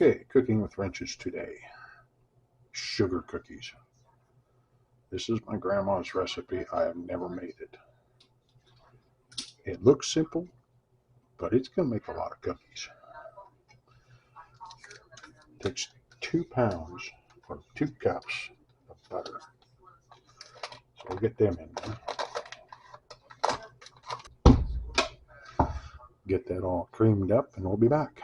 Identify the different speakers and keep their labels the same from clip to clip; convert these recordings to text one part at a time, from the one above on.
Speaker 1: Okay, cooking with wrenches today. Sugar cookies. This is my grandma's recipe. I have never made it. It looks simple, but it's going to make a lot of cookies. It takes 2 pounds or 2 cups of butter. So we'll get them in there. Get that all creamed up and we'll be back.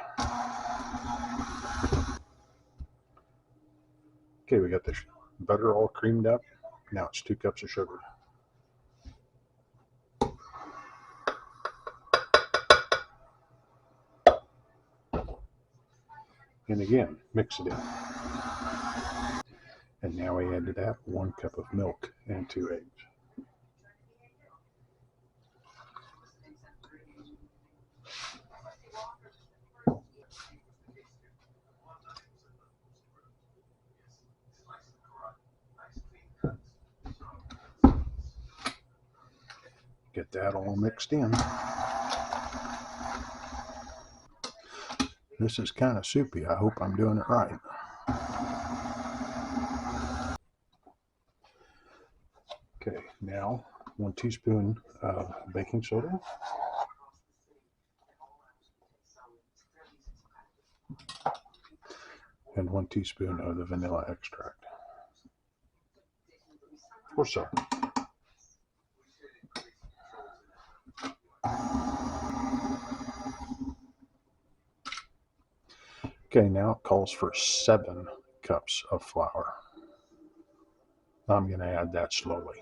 Speaker 1: Okay, we got the butter all creamed up. Now it's 2 cups of sugar. And again, mix it in. And now we add to that 1 cup of milk and 2 eggs. Get that all mixed in. This is kind of soupy. I hope I'm doing it right. Okay, now 1 teaspoon of baking soda. And 1 teaspoon of the vanilla extract. Or so. Okay, now it calls for 7 cups of flour. I'm going to add that slowly.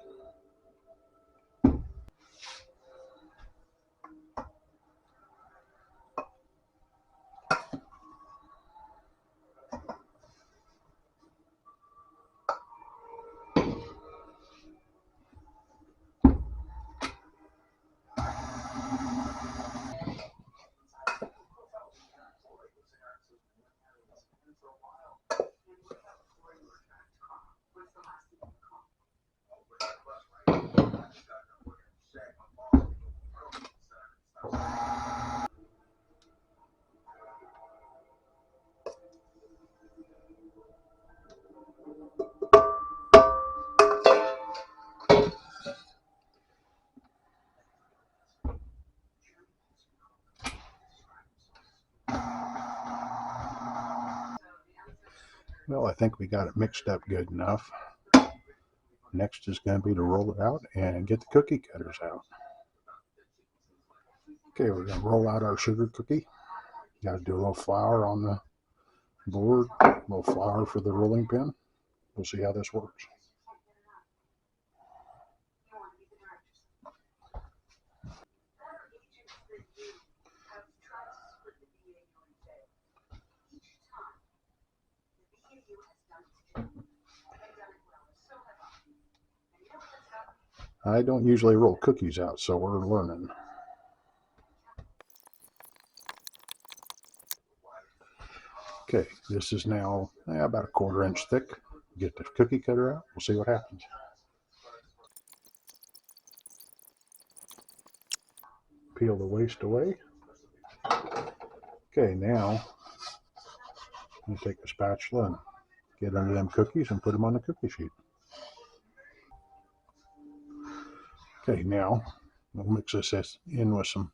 Speaker 1: Well, I think we got it mixed up good enough. Next is going to be to roll it out and get the cookie cutters out. Okay, we're going to roll out our sugar cookie. Got to do a little flour on the board, a little flour for the rolling pin. We'll see how this works. I don't usually roll cookies out, so we're learning. Okay, this is now about a 1/4 inch thick. Get the cookie cutter out. We'll see what happens. Peel the waste away. Okay, now you take a spatula and get under them cookies and put them on the cookie sheet. Okay, now we'll mix this in with some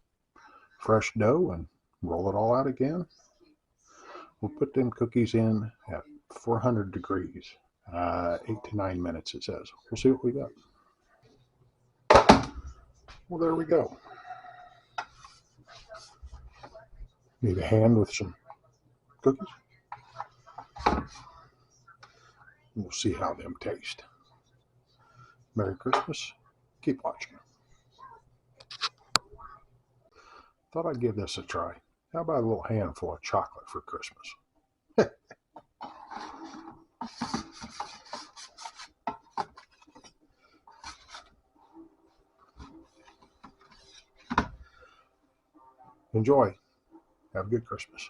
Speaker 1: fresh dough and roll it all out again. We'll put them cookies in at 400 degrees, 8 to 9 minutes it says. We'll see what we got. Well, there we go. Need a hand with some cookies. We'll see how them taste. Merry Christmas. Keep watching. Thought I'd give this a try. How about a little handful of chocolate for Christmas? Enjoy. Have a good Christmas.